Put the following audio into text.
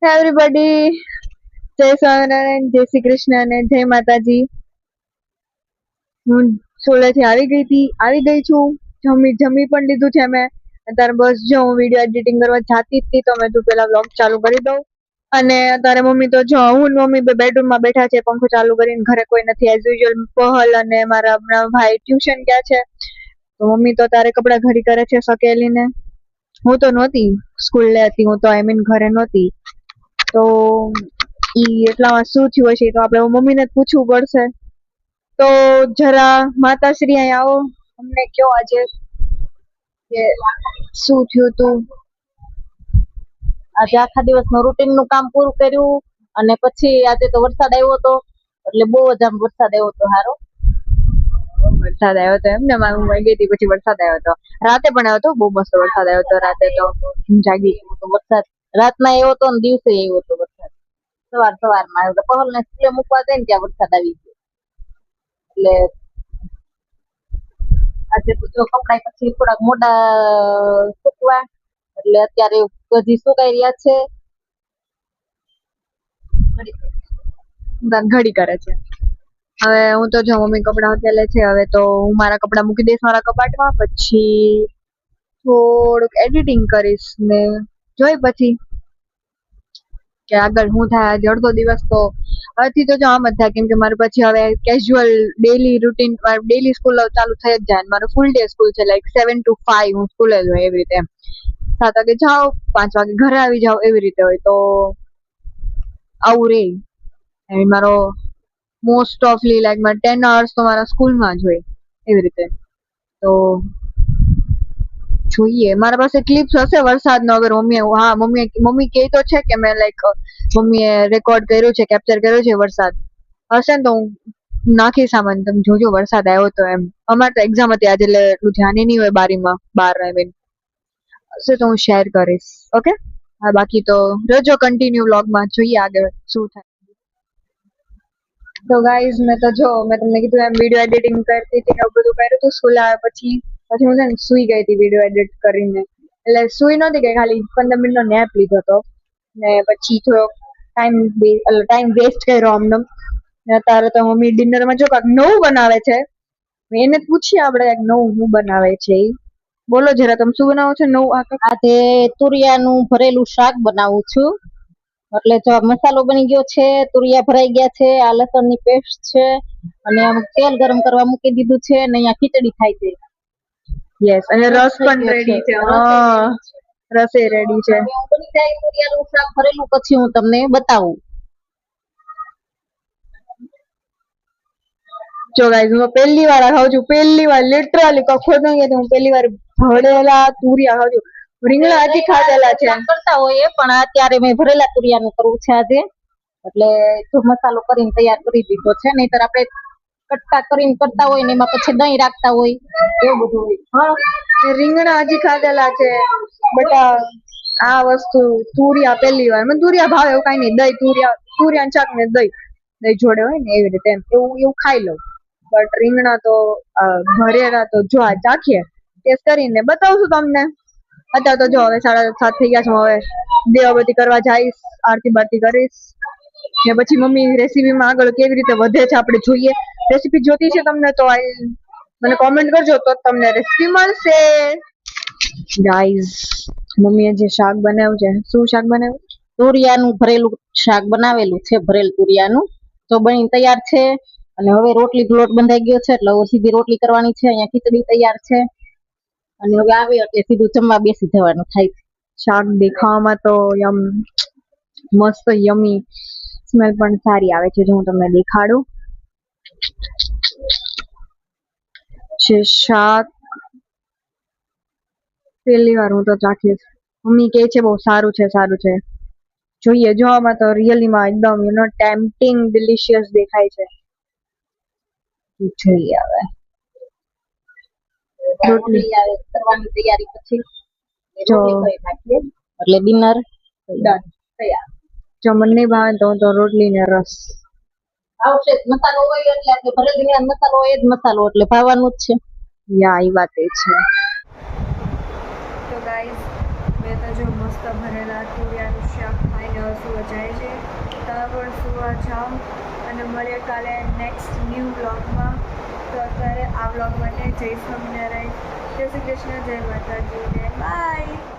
Everybody, જય સ્વામિનારાયણ, જય શ્રી કૃષ્ણ અને જય માતાજી. હું સોલેથી આવી ગઈ છું. જમી પણ લીધું છે મેં. અત્યારે બસ જો હું વિડીયો એડિટિંગ કરવા જાતી હતી તો મેં તું પેલા વ્લોગ ચાલુ કરી દઉં. અને અત્યારે મમ્મી તો જો હું મમ્મી બેડરૂમ માં બેઠા છે, પંખો ચાલુ કરીને. ઘરે કોઈ નથી એઝ યુઝ્યુઅલ. પહલ અને મારા ભાઈ ટ્યુશન ગયા છે, તો મમ્મી તો તારે કપડા ઘડી કરે છે સકેલીને. હું તો નહોતી, સ્કૂલે હતી હું તો, આઈ મીન ઘરે નહોતી. તો ઈ એટલામાં શું થયું હશે તો આપણે મમ્મી ને પૂછવું પડશે. તો જરા માતાશ્રી અહીં આવો, અમને કયો આજે કે શું થયું તું. આજે આખા દિવસનું રૂટીન નું કામ પૂરું કર્યું અને પછી આજે તો વરસાદ આવ્યો હતો, એટલે બહુ જ આમ વરસાદ આવ્યો હતો. હારો વરસાદ આવ્યો હતો એમ ને? હું વહી ગઈ હતી પછી વરસાદ આવ્યો હતો. રાતે પણ આવ્યો હતો, બહુ મસ્ત વરસાદ આવ્યો હતો રાતે. તો જાગી તો વરસાદ રાતના આવ્યો હતો ને દિવસે આવ્યો હતો વરસાદ. સવારમાં આવ્યો હતો. પહલ ને સ્કૂલે મૂકવા જાય ને ત્યાં વરસાદ આવી ગયો. એટલે આજે તો જો કપડા પછી થોડાક મોટા સુકવા, એટલે અત્યારે હજી સુકાઈ રહ્યા છે. ઘડી કરે છે. હવે હું તો જો મમ્મી કપડા હકેલે છે, હવે તો હું મારા કપડા મૂકી દઈશ મારા કબાટમાં. પછી થોડુંક એડિટિંગ કરીશ ને જોઈ પછી કે આગળ શું થાય. આજે અડધો દિવસ તો હવેથી તો જો આમ જ થાય, કેમ કે મારે પછી હવે casual daily routine, daily school ચાલુ થઈ જ જાય. મારું ફૂલ ડે સ્કૂલ છે, લાઈક 7 to 5 હું સ્કૂલે જ હોય એવી રીતે. 7 વાગે જાઓ, 5 વાગે ઘરે આવી જાઓ એવી રીતે હોય. તો આવું રે. મારો મોસ્ટ ઓફલી લાઈક મારા 10 hours તો મારા સ્કૂલમાં જ હોય એવી રીતે. તો જોઈએ, મારા પાસે ક્લિપ્સ હશે વરસાદનો. અગર મમ્મી કહે તો છે કે મેં લાઈક મમ્મીએ રેકોર્ડ કર્યું છે, કેપ્ચર કર્યો છે વરસાદ. હશે ને તો હું નાખી સામાન, તમે જોજો વરસાદ આવ્યો તો એમ. અમારે તો એક્ઝામ હતી આજે, એટલે એટલું ધ્યાન નહીં હોય બારીમાં બાર. આઈ મીન હશે તો હું શેર કરીશ. ઓકે, હા, બાકી તો રહેજો કન્ટિન્યુ વ્લોગમાં, જોઈએ આગળ શું થાય. તો ગાઈઝ, મેં તમને કીધું એમ વિડીયો એડિટિંગ કરતી હતી, એવું બધું કર્યું હતું. સ્કૂલ આવ્યા પછી હું છે ને સુઈ ગઈ હતી વિડીયો એડિટ કરીને. એટલે સુઈ નહોતી ગઈ, ખાલી 15 મિનિટનો નેપ લીધો હતો ને પછી થોડો ટાઈમ વેસ્ટ કર્યો આમને. અત્યારે તો મમ્મી ડિનરમાં જો કાંઈક નવું બનાવે છે. એને પૂછીએ આપણે નવું શું બનાવે છે. બોલો જરા, તમે શું બનાવો છો નવું? આજે તુરિયાનું ભરેલું શાક બનાવું છું. એટલે જો મસાલો બની ગયો છે, તુરિયા ભરાઈ ગયા છે, આ લસણની પેસ્ટ છે, અને તેલ ગરમ કરવા મૂકી દીધું છે, અને અહીંયા ખીચડી થાય છે. યસ, અને રસ પણ રેડી છે. હા, રસે રેડી છે. બની જાય તુરિયાનું શાક ભરેલું પછી હું તમને બતાવું. જો ગાઈઝ, હું પહેલી વાર ખાઉં છું, પહેલી વાર લિટરલી કખો નહીં, હું પહેલી વાર ભરેલા તુરિયા ખાઉં છું. રીંગણા હજી ખાધેલા છે કરતા હોઈએ, પણ અત્યારે મેં ભરેલા તુરિયાનું કરવું છે આજે. એટલે જો મસાલો કરીને તૈયાર કરી દીધો છે, નહીતર આપણે કટકા કરીને કરતા હોય ને એમાં પછી દહીં રાખતા હોય, એવું બધું હોય. હા, રીંગણા હજી ખાધેલા છે, બટ આ વસ્તુ તુરિયા પહેલી વાર. મને તુરિયા ભાવે એવું કઈ નહીં, દહીં તુરિયા શાક ને દહીં જોડે હોય ને એવી રીતે, એવું ખાઈ લઉં. બટ રીંગણા તો ભરેલા તો જો આ ચાખીએ, ટેસ્ટ કરીને બતાવશું તમને. અત્યારે તો જો હવે 7:30 થઈ ગયા છે. હવે દેવાબતી કરવા જઈશ, આરતી બારતી કરીશ ને પછી મમ્મી રેસીપીમાં આગળ કેવી રીતે વધે છે આપણે જોઈએ. રેસીપી જોતી છે તમને તો મને કોમેન્ટ કરજો, તો તમને રેસીપી મળશે. ગાઈઝ, મમ્મીએ જે શાક બનાવ્યું છે, શું શાક બનાવ્યું? તુરિયાનું ભરેલું શાક બનાવેલું છે, ભરેલ તુરિયાનું. તો બની તૈયાર છે. અને હવે રોટલી લોટ બંધાઈ ગયો છે, એટલે સીધી રોટલી કરવાની છે. અહીંયા ખીચડી તૈયાર છે, અને હવે આવે એટલે સીધું જમવા બેસી જવાનું થાય છે. શાક દેખાવામાં તો મસ્ત યમી, સ્મેલ પણ સારી આવે છે. જો હું તમને દેખાડું છે શાક, પહેલી વાર હું તો ચાખીશ. મમ્મી કહે છે બહુ સારું છે, સારું છે. જોઈએ, જોવામાં તો રિયલીમાં એકદમ ટેમ્પટિંગ, ડિલિશિયસ દેખાય છે. જોઈએ હવે રોટલી આવે કરવાની તૈયારી પછી જો એટલે ડિનર તૈયાર. જો મને નહીં ભાવે તો રોટલી ને રસ આવશે. મસાલો હોય એટલે આપણે ભરેલ રીંગણા મસાલો હોય જ મસાલો, એટલે ભાવવાનું જ છે. યા, એ વાત એ છે. તો ગાઈઝ, મેં તો જો મસ્ત ભરેલા તુરિયાનું શાક ખાઈને શું સુવા જાય છે. તમે પણ સુવા જાઓ અને મળીએ કાલે નેક્સ્ટ ન્યૂ વ્લોગમાં. તો અત્યારે આ વ્લોગ માટે જય સ્વામિનારાયણ, જય શ્રી કૃષ્ણ, જય માતાજી, બાય.